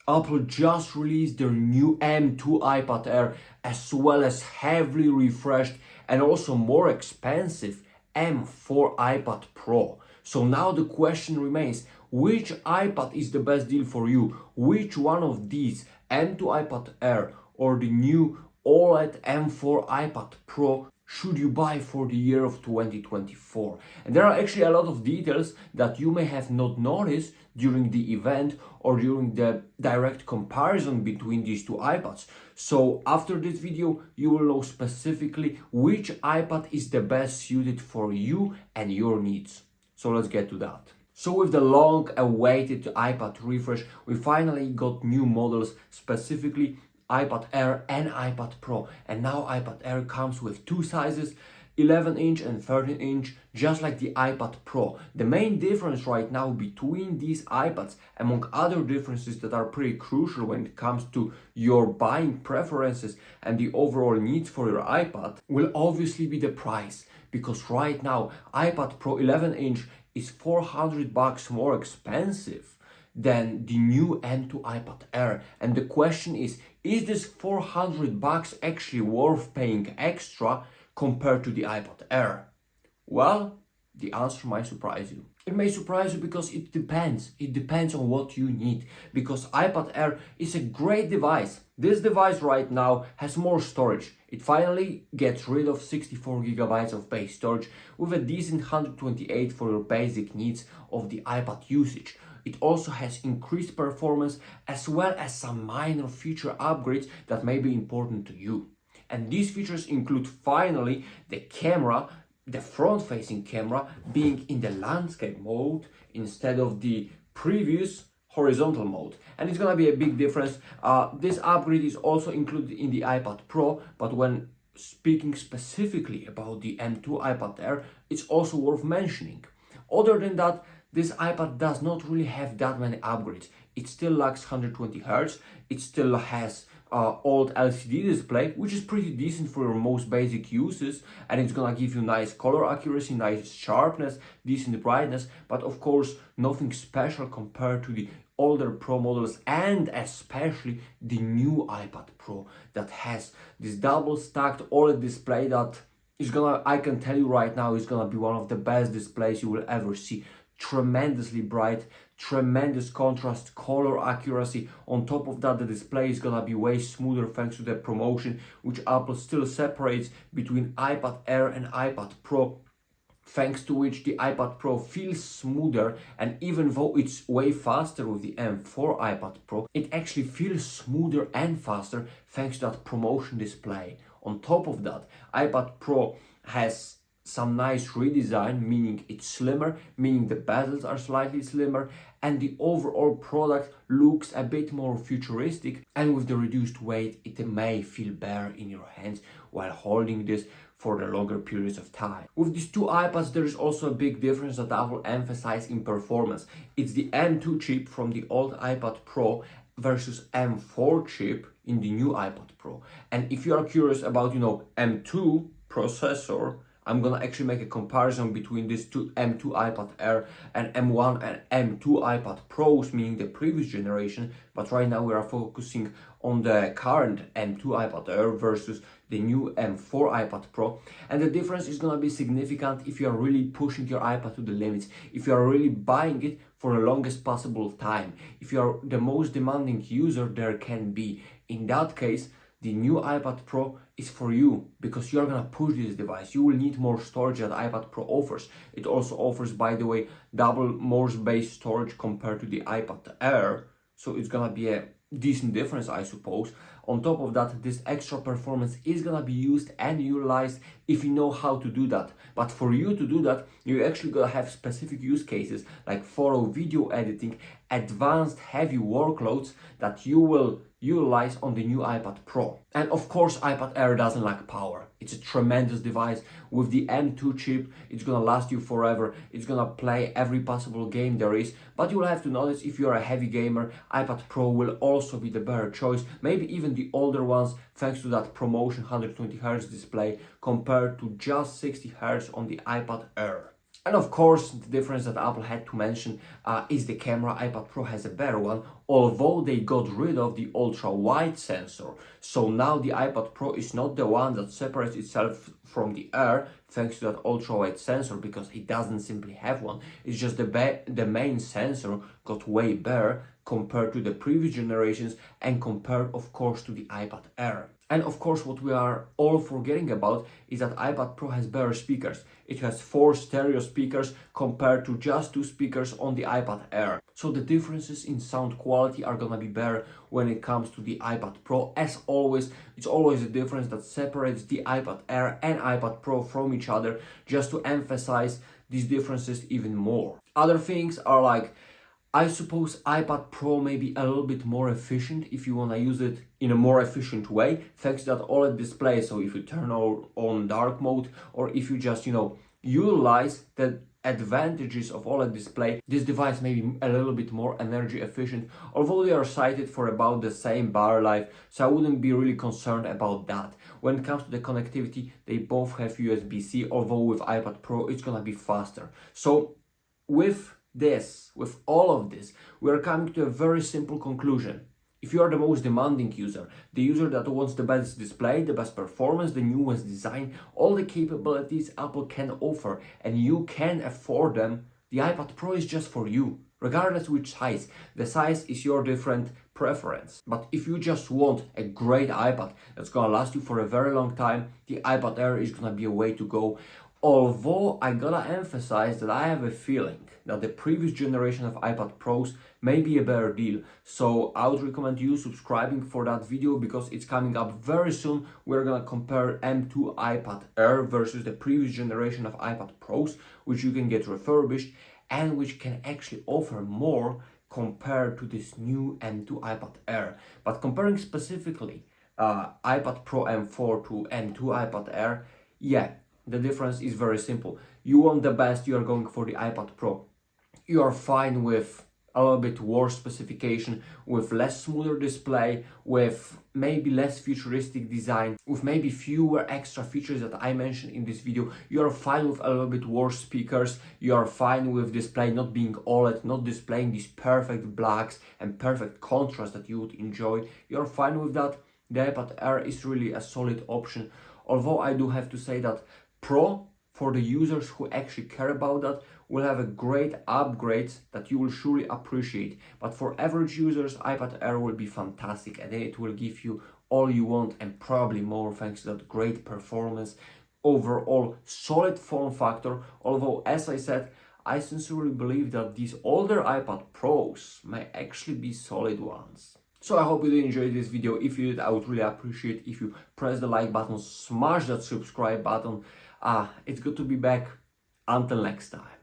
Apple just released their new M2 iPad Air as well as heavily refreshed and also more expensive M4 iPad Pro. So now the question remains, which iPad is the best deal for you? Which one of these, M2 iPad Air or the new Oled M4 iPad Pro, should you buy for the year of 2024? And there are actually a lot of details that you may have not noticed during the event or during the direct comparison between these two iPads. So after this video, you will know specifically which iPad is the best suited for you and your needs. So let's get to that. So with the long awaited iPad refresh, we finally got new models, specifically iPad Air and iPad Pro. And now iPad Air comes with two sizes, 11-inch and 13-inch, just like the iPad Pro. The main difference right now between these iPads, among other differences that are pretty crucial when it comes to your buying preferences and the overall needs for your iPad, will obviously be the price. Because right now, iPad Pro 11-inch is $400 more expensive than the new M2 iPad Air. And the question is this $400 actually worth paying extra compared to the iPad Air? Well, the answer might surprise you. It may surprise you because it depends. It depends on what you need. Because iPad Air is a great device. This device right now has more storage. It finally gets rid of 64 gigabytes of base storage with a decent 128 for your basic needs of the iPad usage. It also has increased performance as well as some minor feature upgrades that may be important to you. And these features include finally the camera, the front-facing camera being in the landscape mode instead of the previous horizontal mode. And it's gonna be a big difference. This upgrade is also included in the iPad Pro, but when speaking specifically about the M2 iPad Air, it's also worth mentioning. Other than that, this iPad does not really have that many upgrades. It still lacks 120 Hz, it still has old LCD display, which is pretty decent for your most basic uses, and it's gonna give you nice color accuracy, nice sharpness, decent brightness, but of course nothing special compared to the older Pro models and especially the new iPad Pro that has this double stacked OLED display that is gonna, I can tell you right now, is gonna be one of the best displays you will ever see. Tremendously bright, tremendous contrast, color accuracy. On top of that, the display is gonna be way smoother thanks to the promotion, which Apple still separates between iPad Air and iPad Pro, thanks to which the iPad Pro feels smoother, and even though it's way faster with the M4 iPad Pro, it actually feels smoother and faster thanks to that promotion display. On top of that, iPad Pro has some nice redesign, meaning it's slimmer, meaning the bezels are slightly slimmer, and the overall product looks a bit more futuristic, and with the reduced weight it may feel better in your hands while holding this for the longer periods of time. With these two iPads, there is also a big difference that I will emphasize in performance. It's the M2 chip from the old iPad Pro versus M4 chip in the new iPad Pro. And if you are curious about, M2 processor, I'm gonna actually make a comparison between these two M2 iPad Air and M1 and M2 iPad Pros, meaning the previous generation, but right now we are focusing on the current M2 iPad Air versus the new M4 iPad Pro. And the difference is gonna be significant if you are really pushing your iPad to the limits, if you are really buying it for the longest possible time, if you are the most demanding user there can be. In that case, the new iPad Pro is for you because you're gonna push this device. You will need more storage that iPad Pro offers. It also offers, by the way, double Morse-based storage compared to the iPad Air. So it's gonna be a decent difference, I suppose. On top of that, this extra performance is gonna be used and utilized if you know how to do that. But for you to do that, you actually gotta have specific use cases like photo, video editing, advanced heavy workloads that you will utilize on the new iPad Pro. And of course, iPad Air doesn't lack power. It's a tremendous device. With the M2 chip, it's gonna last you forever. It's gonna play every possible game there is. But you will have to notice, if you're a heavy gamer, iPad Pro will also be the better choice. Maybe even the older ones, thanks to that promotion 120 Hz display compared to just 60 Hz on the iPad Air. And of course, the difference that Apple had to mention is the camera. iPad Pro has a better one, although they got rid of the ultra-wide sensor. So now the iPad Pro is not the one that separates itself from the Air thanks to that ultra-wide sensor, because it doesn't simply have one. It's just the main sensor got way better compared to the previous generations and compared, of course, to the iPad Air. And of course, what we are all forgetting about is that iPad Pro has better speakers. It has 4 stereo speakers compared to just 2 speakers on the iPad Air. So the differences in sound quality are gonna be better when it comes to the iPad Pro. As always, it's always a difference that separates the iPad Air and iPad Pro from each other, just to emphasize these differences even more. Other things are like, I suppose iPad Pro may be a little bit more efficient if you want to use it in a more efficient way, thanks to that OLED display. So if you turn on dark mode, or if you just, utilize the advantages of OLED display, this device may be a little bit more energy efficient, although they are cited for about the same battery life, so I wouldn't be really concerned about that. When it comes to the connectivity, they both have USB-C, although with iPad Pro it's gonna be faster. So with all of this, we are coming to a very simple conclusion. If you are the most demanding user, the user that wants the best display, the best performance, the newest design, all the capabilities Apple can offer, and you can afford them, the iPad Pro is just for you. Regardless which size, the size is your different preference. But if you just want a great iPad that's gonna last you for a very long time, the iPad Air is gonna be a way to go. Although I gotta emphasize that I have a feeling that the previous generation of iPad Pros may be a better deal. So I would recommend you subscribing for that video, because it's coming up very soon. We're gonna compare M2 iPad Air versus the previous generation of iPad Pros, which you can get refurbished and which can actually offer more compared to this new M2 iPad Air. But comparing specifically iPad Pro M4 to M2 iPad Air, yeah, the difference is very simple. You want the best, you are going for the iPad Pro. You are fine with a little bit worse specification, with less smoother display, with maybe less futuristic design, with maybe fewer extra features that I mentioned in this video. You are fine with a little bit worse speakers. You are fine with display not being OLED, not displaying these perfect blacks and perfect contrast that you would enjoy. You are fine with that. The iPad Air is really a solid option. Although I do have to say that Pro, for the users who actually care about that, will have a great upgrade that you will surely appreciate. But for average users, iPad Air will be fantastic, and it will give you all you want and probably more, thanks to that great performance, overall solid form factor. Although, as I said, I sincerely believe that these older iPad Pros may actually be solid ones. So I hope you did enjoy this video. If you did, I would really appreciate if you press the like button, smash that subscribe button. It's good to be back. Until next time.